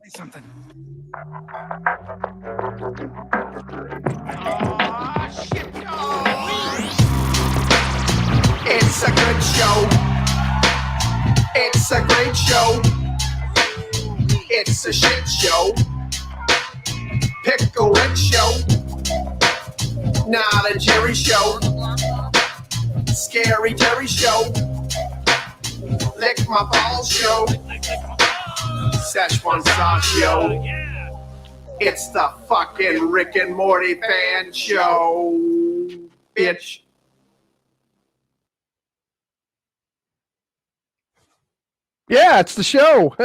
Say something. Shit, it's a good show. It's a great show. It's a shit show. Pickle Rick show. Not a Jerry show. Scary Terry show. Lick my balls show. Szechuan sauce show. It's the fucking Rick and Morty Fan Show, bitch. Yeah, it's the show.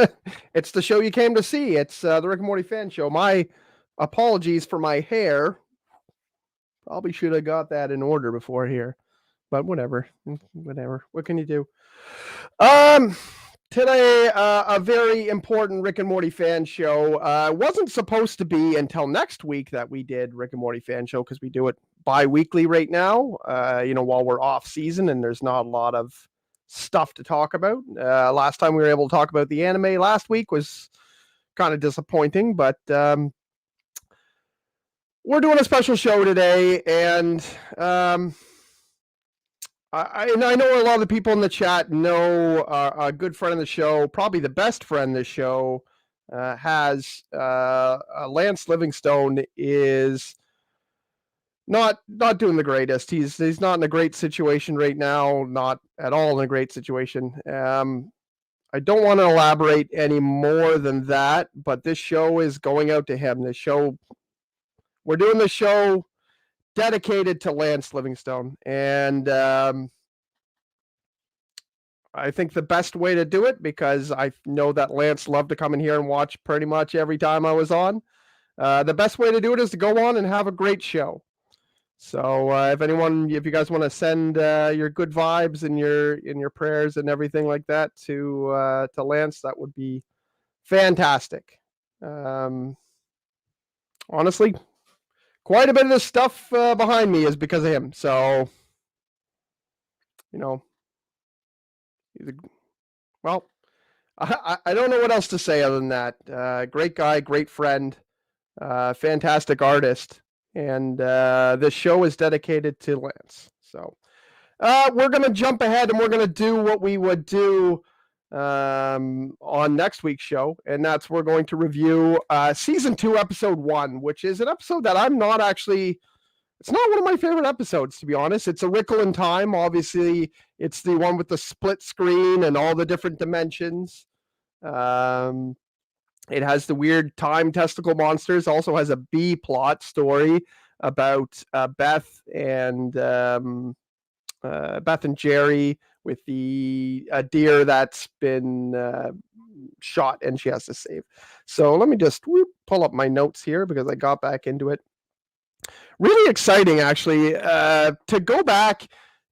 It's the show you came to see. It's the Rick and Morty Fan Show. My apologies for my hair. Probably should have got that in order before here, but whatever. What can you do? Today, a very important Rick and Morty Fan Show. Wasn't supposed to be until next week that we did Rick and Morty Fan Show because we do it bi-weekly right now. While we're off season and there's not a lot of stuff to talk about. Last time we were able to talk about the anime last week was kind of disappointing, but we're doing a special show today, and I know a lot of the people in the chat know a good friend of the show, probably the best friend of the show, has Lance Livingstone is not doing the greatest. He's not in a great situation right now, not at all in a great situation. I don't want to elaborate any more than that, but this show is going out to him. We're doing the show dedicated to Lance Livingstone, and I think the best way to do it, because I know that Lance loved to come in here and watch pretty much every time I was on, the best way to do it is to go on and have a great show. So if you guys want to send your good vibes and your prayers and everything like that to Lance, that would be fantastic. Honestly, quite a bit of this stuff behind me is because of him. So, I don't know what else to say other than that. Great guy, great friend, fantastic artist. And this show is dedicated to Lance. So we're going to jump ahead and we're going to do what we would do on next week's show. And that's we're going to review Season 2, Episode 1, which is an episode that it's not one of my favorite episodes, to be honest. It's A Wrinkle in Time. Obviously, it's the one with the split screen and all the different dimensions. It has the weird time testicle monsters. Also has a B plot story about Beth and Jerry with the deer that's been shot and she has to save. So let me just pull up my notes here because I got back into it. Really exciting, actually, to go back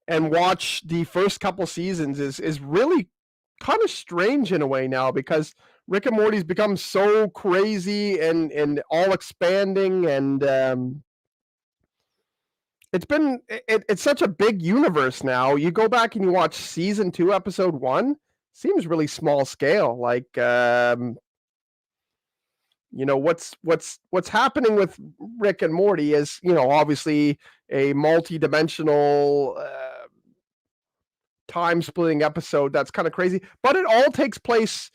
and watch the first couple seasons is really kind of strange in a way now, because Rick and Morty's become so crazy and all expanding, and it's such a big universe now. You go back and you watch Season 2, Episode 1, seems really small scale. Like, what's happening with Rick and Morty is, obviously a multi-dimensional time-splitting episode that's kind of crazy, but it all takes place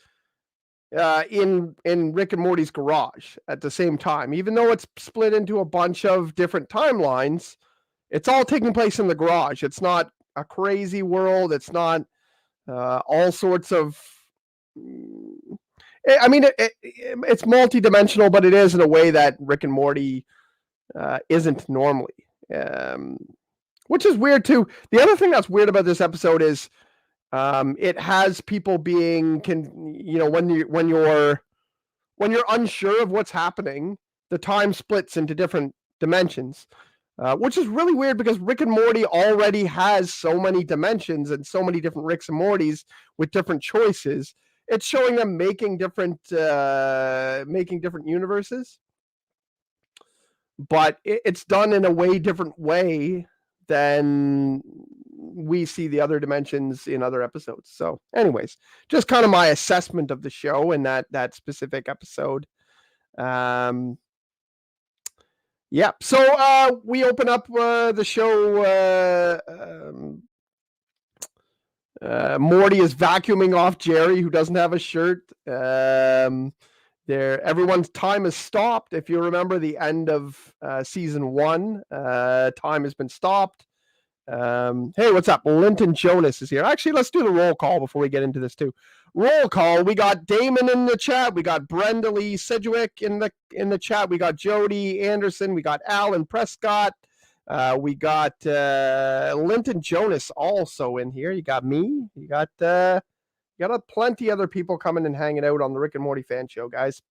in Rick and Morty's garage at the same time. Even though it's split into a bunch of different timelines, it's all taking place in the garage. It's not a crazy world. It's not all sorts of... I mean, it's multi-dimensional, but it is in a way that Rick and Morty isn't normally, which is weird too. The other thing that's weird about this episode is it has people being, when you're unsure of what's happening, the time splits into different dimensions, which is really weird because Rick and Morty already has so many dimensions and so many different Ricks and Mortys with different choices. It's showing them making different universes, but it's done in a way different way than we see the other dimensions in other episodes. So anyways, just kind of my assessment of the show in that specific episode. Yeah, so we open up the show. Morty is vacuuming off Jerry, who doesn't have a shirt. Everyone's time has stopped. If you remember the end of season 1, time has been stopped. Hey, what's up? Linton Jonas is here. Actually, let's do the roll call before we get into this too. Roll call. We got Damon in the chat. We got Brenda Lee Sedgwick in the chat. We got Jody Anderson. We got Alan Prescott. We got Linton Jonas also in here. You got me. You got plenty other people coming and hanging out on the Rick and Morty Fan Show, guys.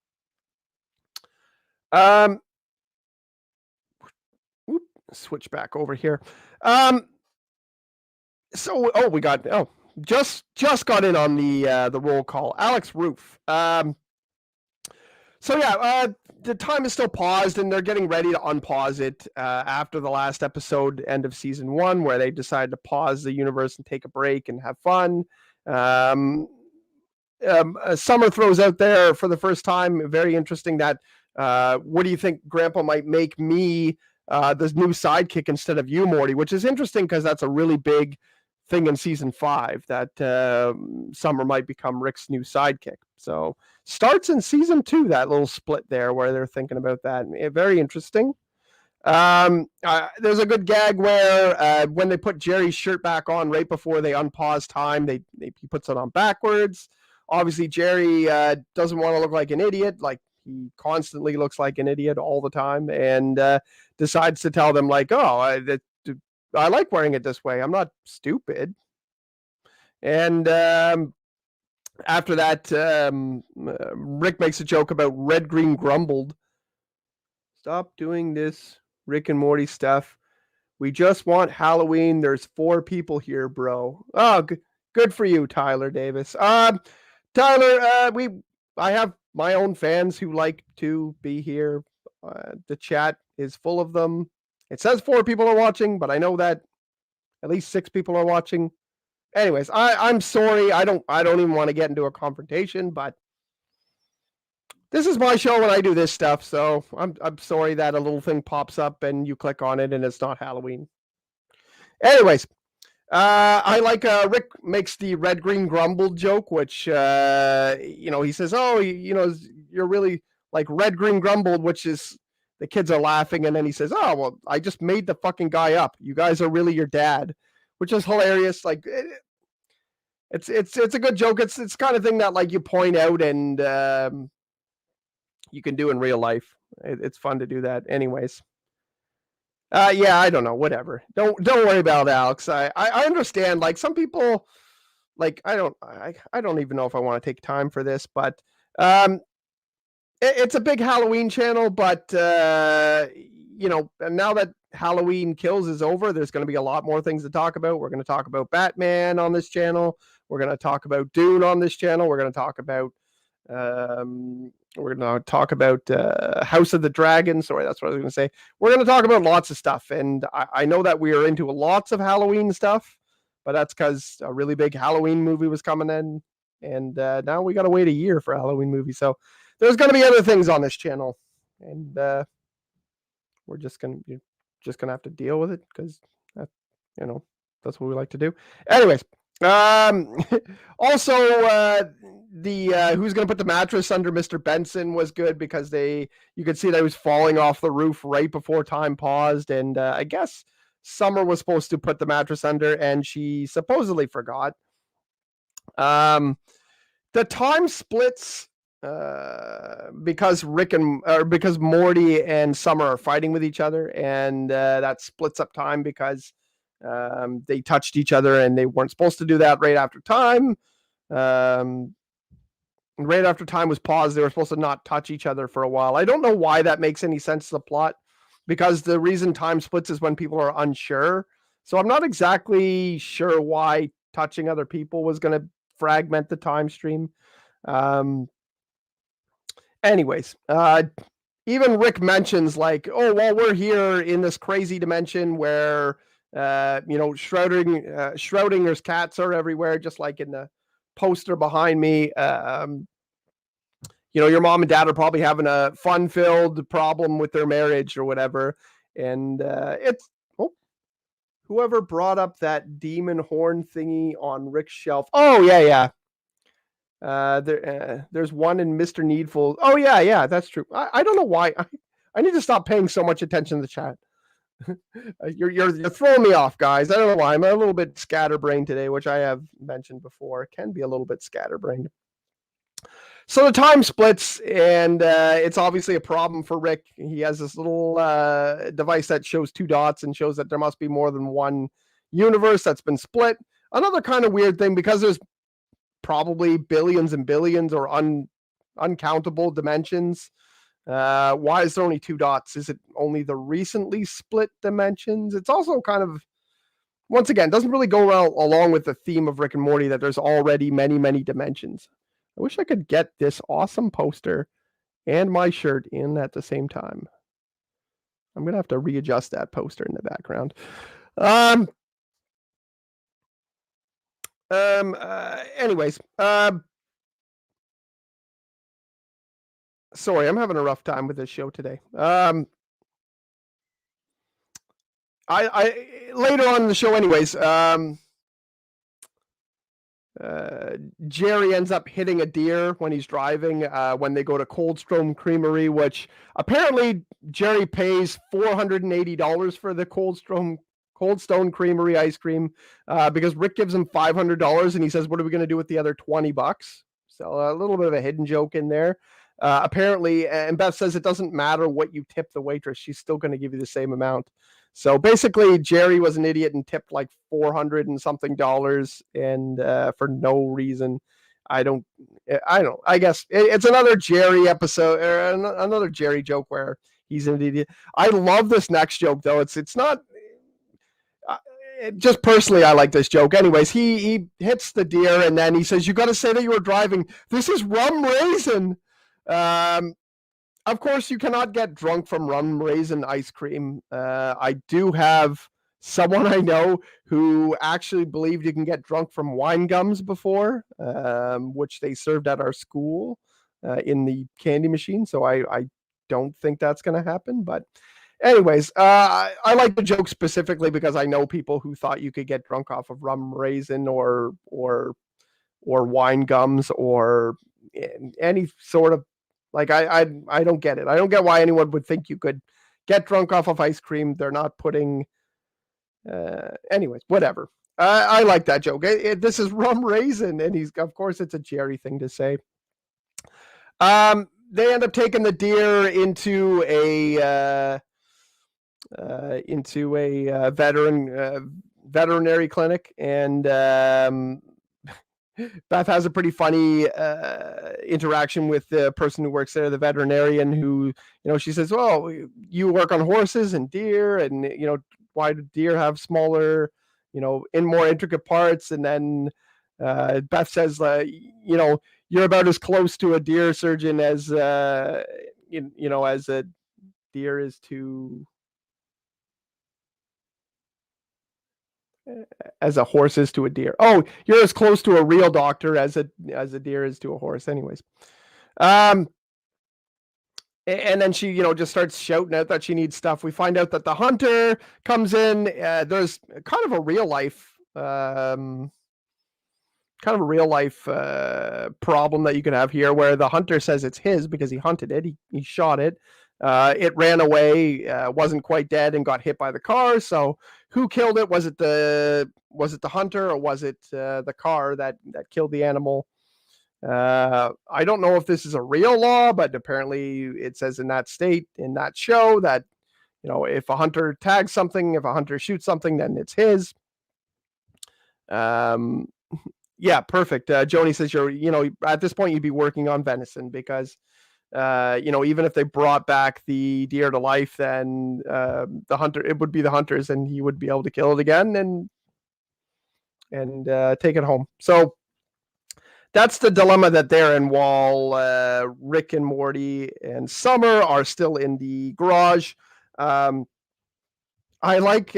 Switch back over here. We got just got in on the roll call. Alex Roof. The time is still paused, and they're getting ready to unpause it after the last episode, end of season 1, where they decided to pause the universe and take a break and have fun. Summer throws out there for the first time, very interesting, that what do you think Grandpa might make me this new sidekick instead of you, Morty, which is interesting because that's a really big thing in season 5, that Summer might become Rick's new sidekick. So starts in season 2, that little split there where they're thinking about that. Very interesting. There's a good gag where when they put Jerry's shirt back on right before they unpause time, he puts it on backwards. Obviously, Jerry doesn't want to look like an idiot. Like, he constantly looks like an idiot all the time, and decides to tell them, like, I like wearing it this way. I'm not stupid. And after that, Rick makes a joke about red, green, grumbled. Stop doing this Rick and Morty stuff. We just want Halloween. There's 4 people here, bro. Oh, good for you, Tyler Davis. Tyler, I have my own fans who like to be here. The chat is full of them. It says 4 people are watching, but I know that at least 6 people are watching. Anyways, I'm sorry. I don't even want to get into a confrontation, but this is my show and I do this stuff, so I'm sorry that a little thing pops up and you click on it and it's not Halloween. Anyways, I like Rick makes the red green grumble joke, which he says, you're really like red green grumbled, which is, the kids are laughing, and then he says, oh well, I just made the fucking guy up. You guys are really your dad, which is hilarious. Like it's a good joke. It's kind of thing that like you point out and you can do in real life. It's fun to do that. Anyways. I don't know. Whatever. Don't worry about Alex. I understand. Like, some people, like, I don't even know if I want to take time for this, but it's a big Halloween channel. But now that Halloween Kills is over, there's going to be a lot more things to talk about. We're going to talk about Batman on this channel. We're going to talk about Dune on this channel. We're going to talk about House of the Dragon. Sorry, that's what I was going to say. We're going to talk about lots of stuff. And I know that we are into lots of Halloween stuff, but that's because a really big Halloween movie was coming in. And now we got to wait a year for a Halloween movie. So there's going to be other things on this channel. And we're just going to have to deal with it because, that's what we like to do. Anyways. Also, the who's going to put the mattress under Mr. Benson was good because you could see that he was falling off the roof right before time paused, and I guess Summer was supposed to put the mattress under, and she supposedly forgot. The time splits because because Morty and Summer are fighting with each other, and that splits up time because they touched each other and they weren't supposed to do that right after time. Right after time was paused, they were supposed to not touch each other for a while. I don't know why that makes any sense to the plot, because the reason time splits is when people are unsure. So I'm not exactly sure why touching other people was going to fragment the time stream. Anyways, even Rick mentions like, oh, well, we're here in this crazy dimension where Schrodinger's cats are everywhere, just like in the poster behind me. Your mom and dad are probably having a fun-filled problem with their marriage or whatever. And whoever brought up that demon horn thingy on Rick's shelf. Oh, yeah. There's one in Mr. Needful. Oh, yeah, that's true. I don't know why. I need to stop paying so much attention to the chat. You're throwing me off, guys. I don't know why. I'm a little bit scatterbrained today, which I have mentioned before. It can be a little bit scatterbrained. So the time splits, and it's obviously a problem for Rick. He has this little device that shows 2 dots and shows that there must be more than one universe that's been split. Another kind of weird thing, because there's probably billions and billions or uncountable dimensions. Why is there only 2 dots? Is it only the recently split dimensions? It's also kind of, once again, doesn't really go along with the theme of Rick and Morty that there's already many, many dimensions. I wish I could get this awesome poster and my shirt in at the same time. I'm going to have to readjust that poster in the background. Anyways, sorry, I'm having a rough time with this show today. I later on in the show, anyways, Jerry ends up hitting a deer when he's driving when they go to Cold Stone Creamery, which apparently Jerry pays $480 for the Cold Stone Creamery ice cream because Rick gives him $500 and he says, what are we going to do with the other $20? So a little bit of a hidden joke in there. Apparently, and Beth says it doesn't matter what you tip the waitress. She's still going to give you the same amount. So basically, Jerry was an idiot and tipped like $400 and something and for no reason. I guess it's another Jerry episode or another Jerry joke where he's an idiot. I love this next joke though. It's not just personally. I like this joke. Anyways, he hits the deer and then he says, "You got to say that you were driving. This is rum raisin." Of course, you cannot get drunk from rum raisin ice cream. I do have someone I know who actually believed you can get drunk from wine gums before, which they served at our school in the candy machine. So I don't think that's going to happen. But anyways, I like the joke specifically because I know people who thought you could get drunk off of rum raisin or wine gums or any sort of. Like, I don't get it. I don't get why anyone would think you could get drunk off of ice cream. They're not putting... anyways, whatever. I like that joke. This is rum raisin, and of course, it's a Jerry thing to say. They end up taking the deer into a veterinary clinic, and Beth has a pretty funny interaction with the person who works there, the veterinarian, who, she says, "Oh, you work on horses and deer, and why do deer have smaller, in more intricate parts?" And then Beth says, "You're about as close to a deer surgeon as as a deer is to." As a horse is to a deer. Oh, you're as close to a real doctor as a deer is to a horse. Anyways, and then she, just starts shouting out that she needs stuff. We find out that the hunter comes in. There's kind of a real life, problem that you can have here, where the hunter says it's his because he hunted it. He shot it. It ran away, wasn't quite dead, and got hit by the car. So who killed it? Was it the hunter, or was it the car that killed the animal? I don't know if this is a real law, but apparently it says in that state, in that show, that if a hunter tags something, if a hunter shoots something, then it's his. Yeah, perfect. Joni says at this point you'd be working on venison because even if they brought back the deer to life, then the hunter, it would be the hunter's, and he would be able to kill it again and take it home. So that's the dilemma that they're in, while Rick and Morty and Summer are still in the garage. I like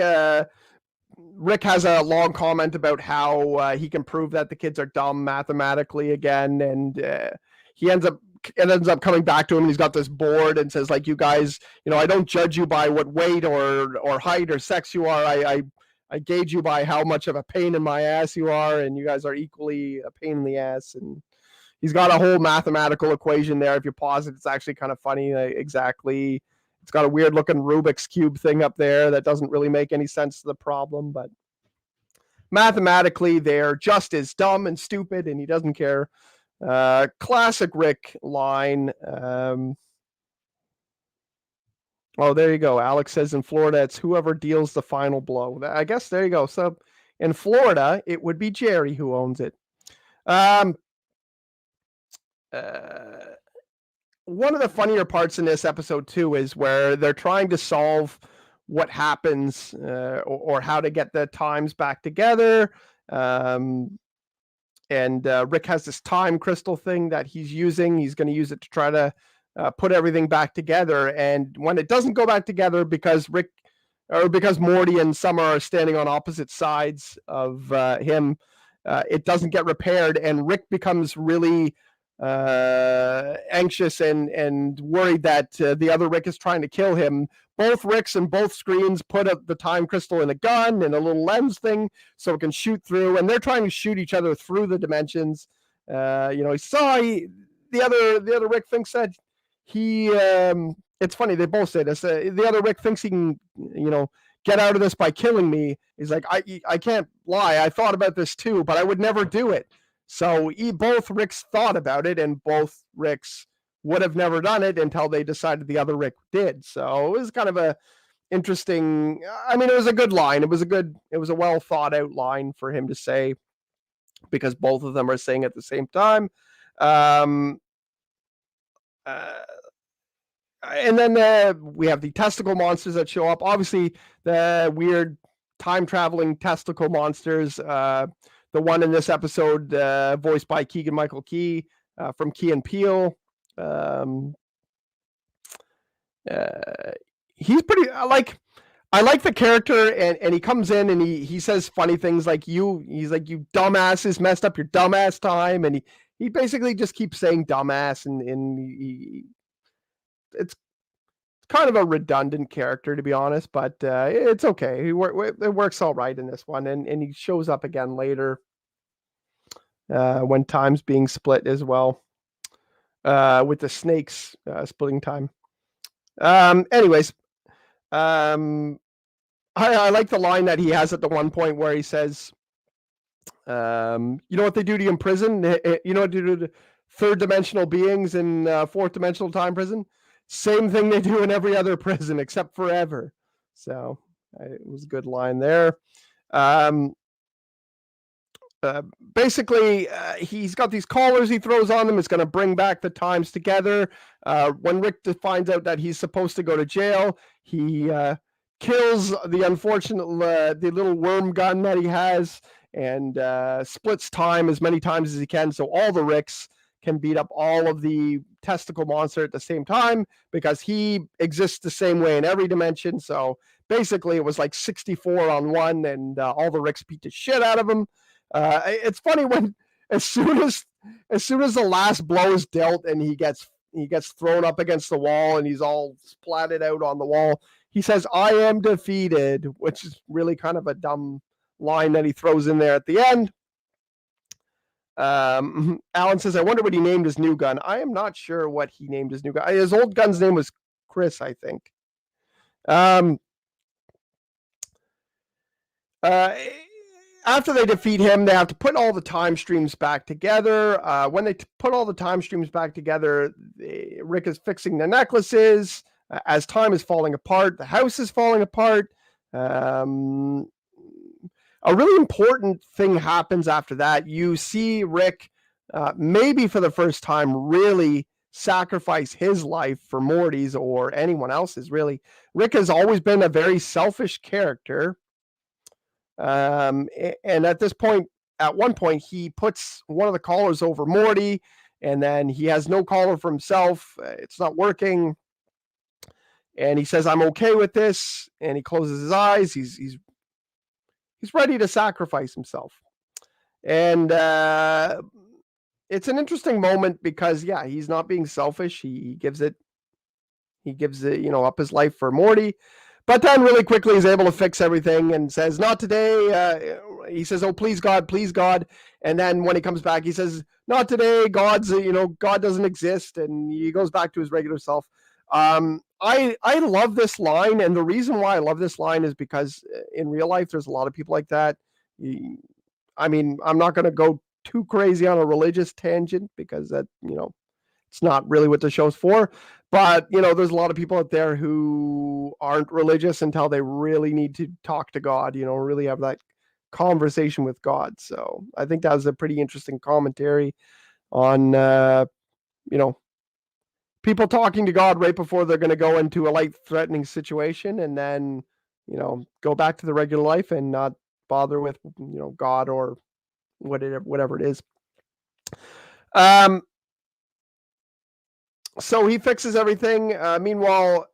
Rick has a long comment about how he can prove that the kids are dumb mathematically again, and it ends up coming back to him. And he's got this board and says, like, you guys, I don't judge you by what weight or height or sex you are. I gauge you by how much of a pain in my ass you are, and you guys are equally a pain in the ass. And he's got a whole mathematical equation there. If you pause it, it's actually kind of funny. Exactly. It's got a weird looking Rubik's Cube thing up there that doesn't really make any sense to the problem, but mathematically they're just as dumb and stupid, and he doesn't care. Classic Rick line. Oh, there you go. Alex says in Florida, it's whoever deals the final blow. I guess there you go. So in Florida, it would be Jerry who owns it. One of the funnier parts in this episode too is where they're trying to solve what happens or how to get the times back together. And Rick has this time crystal thing that he's using. He's going to use it to try to put everything back together. And when it doesn't go back together because Morty and Summer are standing on opposite sides of him, it doesn't get repaired, and Rick becomes really anxious and worried that the other Rick is trying to kill him. Both Ricks and both screens put up the time crystal in a gun and a little lens thing so it can shoot through, and they're trying to shoot each other through the dimensions. He saw the other Rick thinks that he it's funny, they both say this. The other Rick thinks he can, get out of this by killing me. He's like, I can't lie. I thought about this too, but I would never do it. So both Ricks thought about it, and both Ricks would have never done it until they decided the other Rick did. So it was kind of a interesting. I mean, it was a good line. It was a well thought out line for him to say, because both of them are saying at the same time. And then we have the Testicle Monsters that show up. Obviously, the weird time traveling Testicle Monsters. The one in this episode, voiced by Keegan-Michael Key from Key and Peele. He's pretty. I like the character, and he comes in and he says funny things like he's like, you dumbasses messed up your dumbass time, and he basically just keeps saying dumbass, and it's kind of a redundant character, to be honest, but it's okay. It works all right in this one, and he shows up again later when time's being split as well, with the snakes splitting time. Anyways, I like the line that he has at the one point where he says, you know what they do to you in prison? You know what they do to third dimensional beings in fourth dimensional time prison? Same thing they do in every other prison except forever. So it was a good line there. Basically, he's got these collars he throws on them. It's going to bring back the times together. When Rick finds out that he's supposed to go to jail, he kills the unfortunate, the little worm gun that he has, and splits time as many times as he can, so all the Ricks can beat up all of the Testicle Monster at the same time, because he exists the same way in every dimension. So basically it was like 64 on one, and all the Ricks beat the shit out of him. It's funny when as soon as the last blow is dealt and he gets thrown up against the wall and he's all splatted out on the wall, he says, "I am defeated," which is really kind of a dumb line that he throws in there at the end. Alan says, I wonder what he named his new gun. I am not sure what he named his new gun. His old gun's name was Chris, I think. After they defeat him, they have to put all the time streams back together. When they put all the time streams back together, Rick is fixing the necklaces. As time is falling apart, the house is falling apart. A really important thing happens after that. You see Rick, maybe for the first time, really sacrifice his life for Morty's or anyone else's, really. Rick has always been a very selfish character. And at one point, he puts one of the collars over Morty, and then he has no collar for himself. It's not working. And he says, I'm okay with this. And he closes his eyes. He's he's ready to sacrifice himself. And it's an interesting moment because, yeah, he's not being selfish. He gives it, up his life for Morty. But then really quickly he's able to fix everything and says, not today. He says, oh, please God, please God. And then when he comes back, he says, not today. God doesn't exist. And he goes back to his regular self. I love this line. And the reason why I love this line is because in real life, there's a lot of people like that. I'm not going to go too crazy on a religious tangent because that, it's not really what the show's for. But, there's a lot of people out there who aren't religious until they really need to talk to God, really have that conversation with God. So I think that was a pretty interesting commentary on, people talking to God right before they're going to go into a life-threatening situation and then, go back to the regular life and not bother with, God or whatever it is. So he fixes everything. Meanwhile,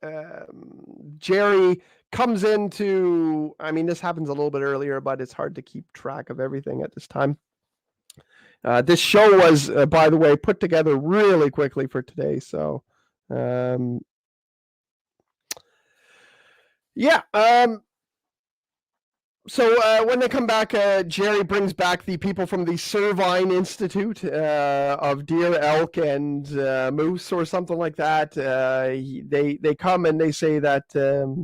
Jerry comes into, this happens a little bit earlier, but it's hard to keep track of everything at this time. This show was, by the way, put together really quickly for today. So, yeah. So when they come back, Jerry brings back the people from the Servine Institute of Deer, Elk, and Moose, or something like that. They come and they say that they're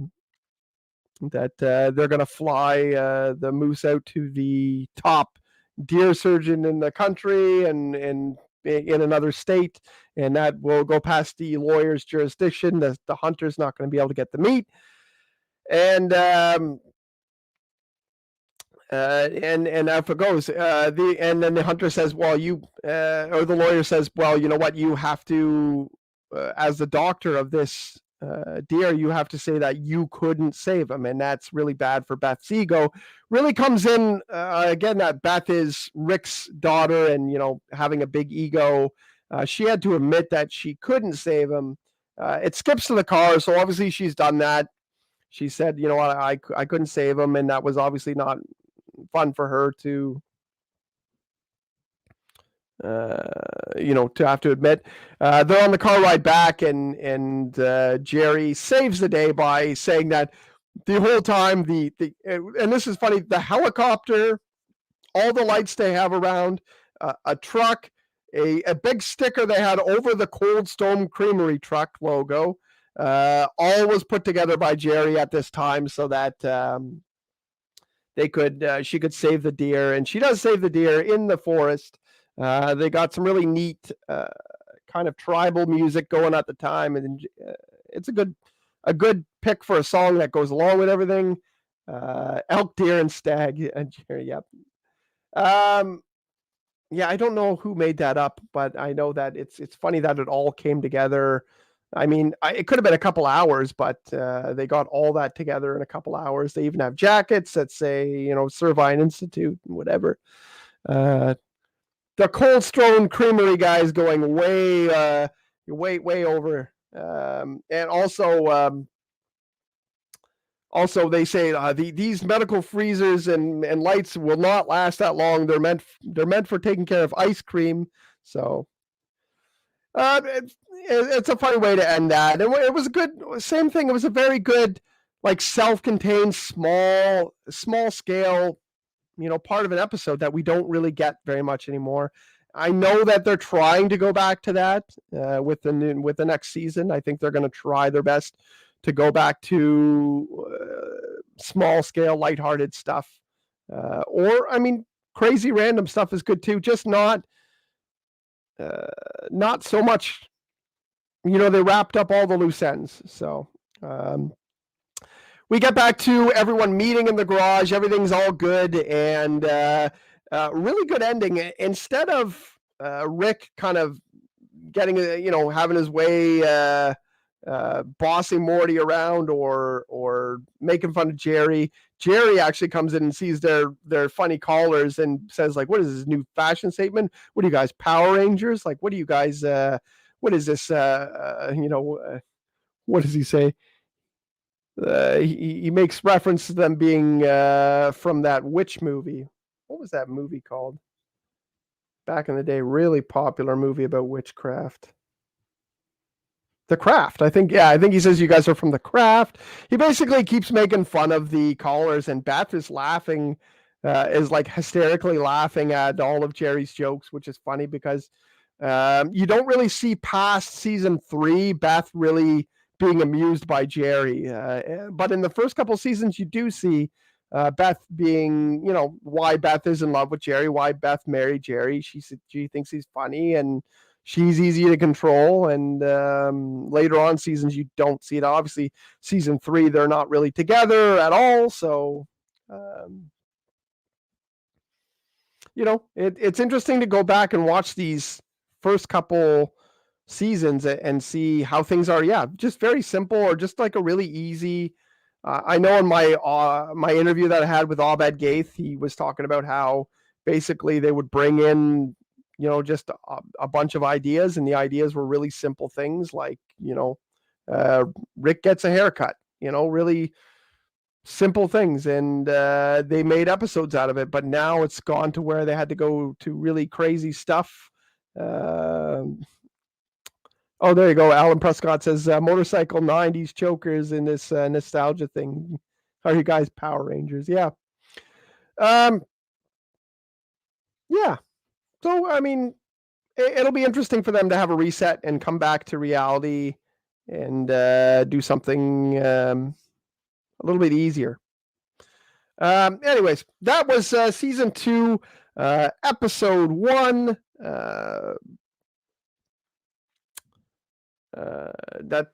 going to fly the moose out to the top deer surgeon in the country and in another state, and that will go past the lawyer's jurisdiction. The hunter's not going to be able to get the meat, and if it goes, and then the hunter says, well, or the lawyer says, well, you know what, you have to, as the doctor of this deer, you have to say that you couldn't save him, and that's really bad for Beth's ego. Really comes in, again, that Beth is Rick's daughter, and, having a big ego. She had to admit that she couldn't save him. It skips to the car, so obviously she's done that. She said, you know what, I couldn't save him, and that was obviously not fun for her to have to admit. They're on the car ride back, and Jerry saves the day by saying that the whole time and this is funny, the helicopter, all the lights they have around, a truck, a big sticker they had over the Cold Stone Creamery truck logo, all was put together by Jerry at this time so that she could save the deer, and she does save the deer in the forest. They got some really neat kind of tribal music going at the time, and it's a good pick for a song that goes along with everything. Elk, deer, and stag, and Jerry. Yep. Yeah, I don't know who made that up, but I know that it's funny that it all came together. It could have been a couple hours, but they got all that together in a couple hours. They even have jackets that say, Servine Institute and whatever. The Cold Stone Creamery guys going way over. And also they say these medical freezers and lights will not last that long. They're meant for taking care of ice cream. So it's a funny way to end that. And it was a good, same thing. It was a very good, self-contained, small scale, part of an episode that we don't really get very much anymore. I know that they're trying to go back to that with the next season. I think they're going to try their best to go back to small scale, lighthearted stuff. Crazy random stuff is good too. Just not so much, they wrapped up all the loose ends. So we get back to everyone meeting in the garage. Everything's all good, and really good ending. Instead of Rick kind of getting, having his way, bossing Morty around or making fun of Jerry actually comes in and sees their funny collars and says, what is this new fashion statement? What are you guys, Power Rangers? What are you guys, what is this, what does he say? he makes reference to them being from that witch movie. What was that movie called? Back in the day, really popular movie about witchcraft. The Craft. I think he says you guys are from The Craft. He basically keeps making fun of the callers, and Beth is laughing, is like hysterically laughing at all of Jerry's jokes, which is funny because you don't really see past season 3 Beth really being amused by Jerry. But in the first couple seasons, you do see Beth being, why Beth is in love with Jerry, why Beth married Jerry. She thinks he's funny and she's easy to control. And later on seasons, you don't see it. Obviously, season 3, they're not really together at all. So, it's interesting to go back and watch these first couple seasons and see how things are. Yeah, just very simple, or just like a really easy. I know in my interview that I had with Abed Gaith, he was talking about how basically they would bring in, just a bunch of ideas, and the ideas were really simple things like, Rick gets a haircut, really simple things, and they made episodes out of it. But now it's gone to where they had to go to really crazy stuff. Oh, there you go. Alan Prescott says motorcycle 90s chokers in this nostalgia thing. Are you guys Power Rangers? Yeah. Yeah. So, I mean, it'll be interesting for them to have a reset and come back to reality and do something a little bit easier. Anyways, that was season 2, episode 1. That,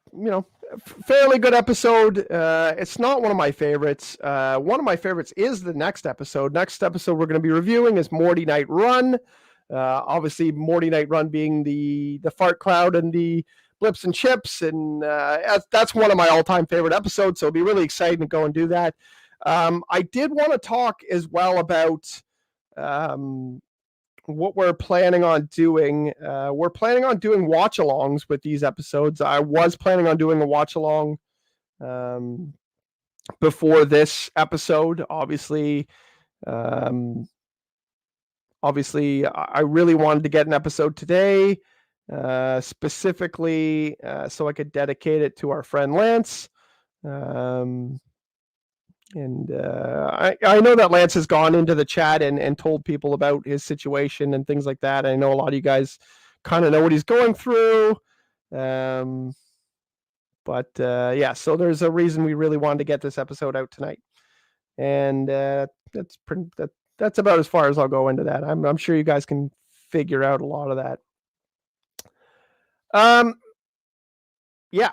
fairly good episode. It's not one of my favorites. One of my favorites is the next episode. Next episode we're going to be reviewing is Morty Night Run. Obviously, Morty Night Run being the fart cloud and the blips and chips, and that's one of my all-time favorite episodes. So it'll be really exciting to go and do that. I did want to talk as well about what we're planning on doing. We're planning on doing watch-alongs with these episodes. I was planning on doing a watch-along before this episode. Obviously, I really wanted to get an episode today, specifically so I could dedicate it to our friend Lance. And I know that Lance has gone into the chat and told people about his situation and things like that. I know a lot of you guys kind of know what he's going through. But yeah, so there's a reason we really wanted to get this episode out tonight. And that's about as far as I'll go into that. I'm sure you guys can figure out a lot of that. Yeah,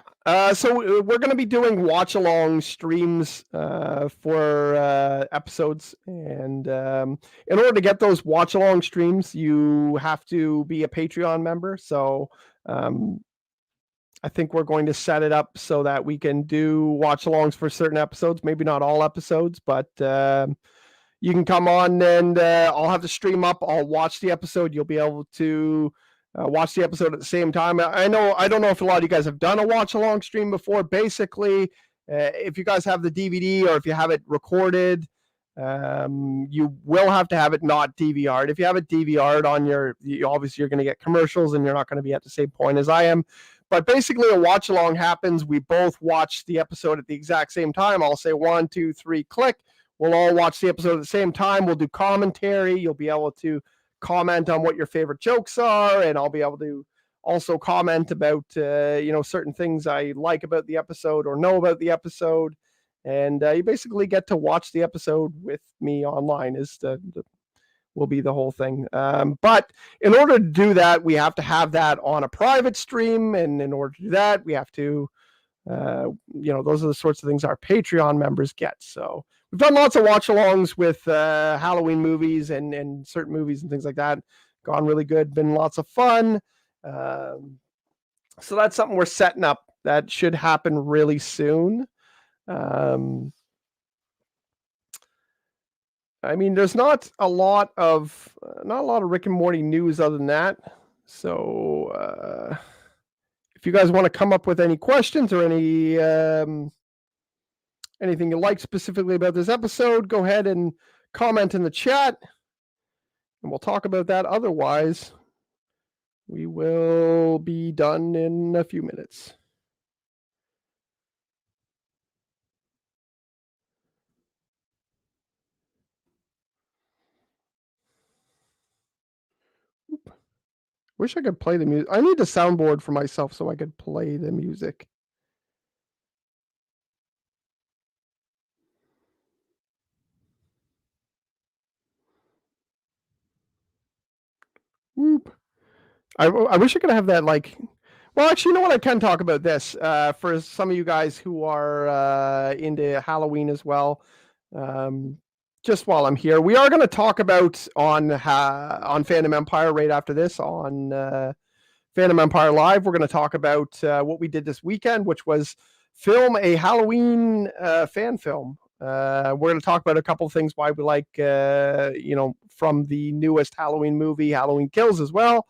so we're going to be doing watch-along streams for episodes, and in order to get those watch-along streams, you have to be a Patreon member. So I think we're going to set it up so that we can do watch-alongs for certain episodes, maybe not all episodes, but you can come on and I'll have the stream up. I'll watch the episode. You'll be able to watch the episode at the same time. I don't know if a lot of you guys have done a watch-along stream before. Basically, if you guys have the DVD or if you have it recorded, you will have to have it not DVR'd. If you have it DVR'd on obviously you're going to get commercials and you're not going to be at the same point as I am. But basically, a watch-along happens. We both watch the episode at the exact same time. I'll say 1, 2, 3, click. We'll all watch the episode at the same time. We'll do commentary. You'll be able to comment on what your favorite jokes are, and I'll be able to also comment about certain things I like about the episode or know about the episode, and you basically get to watch the episode with me online. Will be the whole thing. But in order to do that, we have to have that on a private stream, and in order to do that, we have to those are the sorts of things our Patreon members get. So we've done lots of watch-alongs with Halloween movies and certain movies and things like that. Gone really good, been lots of fun. So that's something we're setting up. That should happen really soon. I mean, there's not a lot of Rick and Morty news other than that. So if you guys want to come up with any questions or any anything you like specifically about this episode, go ahead and comment in the chat, and we'll talk about that. Otherwise, we will be done in a few minutes. Wish I could play the music. I need a soundboard for myself so I could play the music. Whoop. I wish I could have that, like, well, actually, you know what? I can talk about this for some of you guys who are into Halloween as well. Just while I'm here, we are going to talk about on Fandom Empire right after this on Fandom Empire Live. We're going to talk about what we did this weekend, which was film a Halloween fan film. We're going to talk about a couple of things why we like, from the newest Halloween movie, Halloween Kills, as well.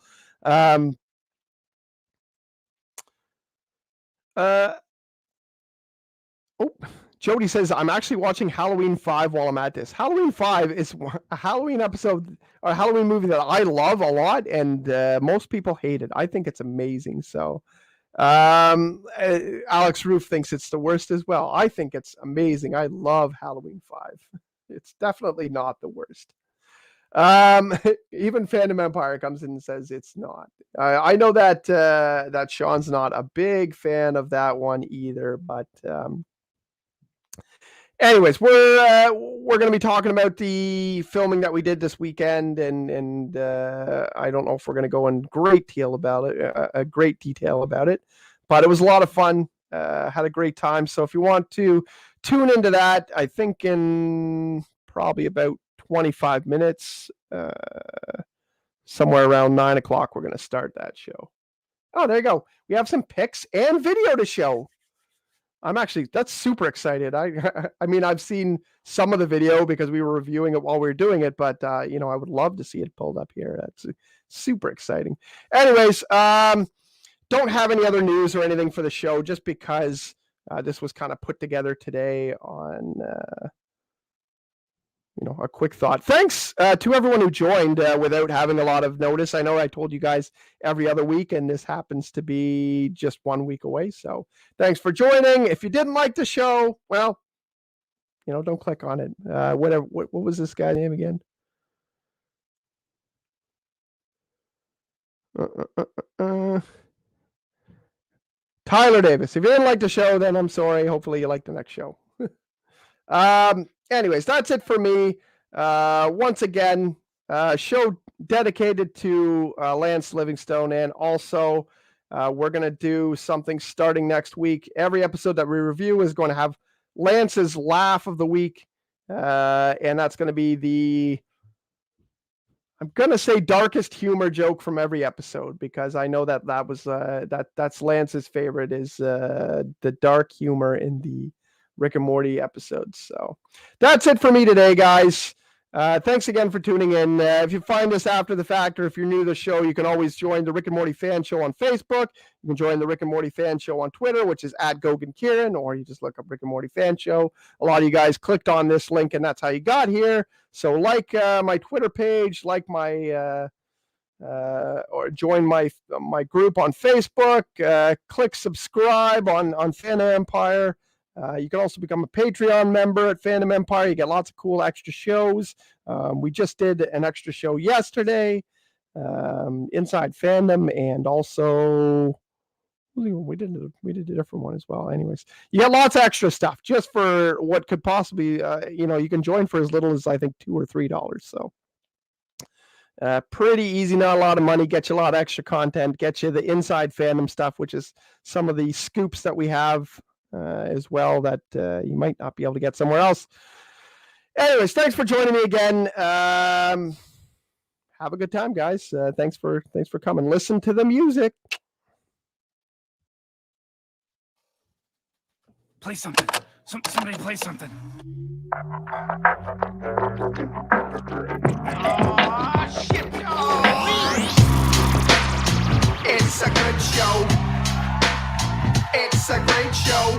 Jody says, I'm actually watching Halloween 5 while I'm at this. Halloween 5 is a Halloween episode, or a Halloween movie that I love a lot, and most people hate it. I think it's amazing. So Alex Roof thinks it's the worst as well. I think it's amazing. I love Halloween 5. It's definitely not the worst. Even Fandom Empire comes in and says it's not. I know that that Sean's not a big fan of that one either, but anyways, we're going to be talking about the filming that we did this weekend, and I don't know if we're going to go in great detail about it, but it was a lot of fun. Had a great time. So if you want to tune into that, I think in probably about 25 minutes, somewhere around 9 o'clock, we're going to start that show. Oh, there you go. We have some pics and video to show. That's super excited. I mean, I've seen some of the video because we were reviewing it while we were doing it, but I would love to see it pulled up here. That's super exciting. Anyways, don't have any other news or anything for the show, just because this was kind of put together today on a quick thought. Thanks to everyone who joined without having a lot of notice. I know I told you guys every other week, and this happens to be just 1 week away. So thanks for joining. If you didn't like the show, well, don't click on it. What was this guy's name again? Tyler Davis. If you didn't like the show, then I'm sorry. Hopefully you like the next show. Anyways, that's it for me. Once again, show dedicated to Lance Livingstone, and also we're going to do something starting next week. Every episode that we review is going to have Lance's laugh of the week, and that's going to be I'm going to say darkest humor joke from every episode, because I know that was that's Lance's favorite, is the dark humor in the Rick and Morty episodes. So that's it for me today, guys. Thanks again for tuning in. If you find this after the fact, or if you're new to the show, you can always join the Rick and Morty Fan Show on Facebook. You can join the Rick and Morty Fan Show on Twitter, which is @GoganKieran, or you just look up Rick and Morty Fan Show. A lot of you guys clicked on this link, and that's how you got here. So like my Twitter page, like my or join my group on Facebook. Click subscribe on Fandom Empire. You can also become a Patreon member at Fandom Empire. You get lots of cool extra shows. We just did an extra show yesterday, Inside Fandom, and also we did a different one as well. Anyways, you get lots of extra stuff just for what could possibly, you can join for as little as, I think, $2 or $3. So pretty easy, not a lot of money, get you a lot of extra content, get you the Inside Fandom stuff, which is some of the scoops that we have as well that you might not be able to get somewhere else. Anyways, thanks for joining me again. Have a good time, guys. Thanks for coming. Listen to the music. Play something. Somebody play something. Oh, shit. Oh. It's a good show. It's a great show.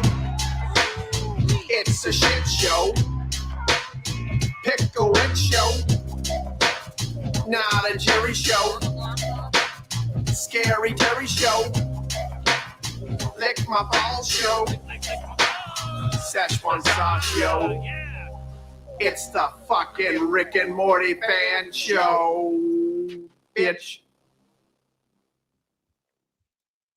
It's a shit show. Pickle Rick show. Not a Jerry show. Scary Terry show. Lick my balls show. Szechuan sauce show. It's the fucking Rick and Morty Fan Show, bitch.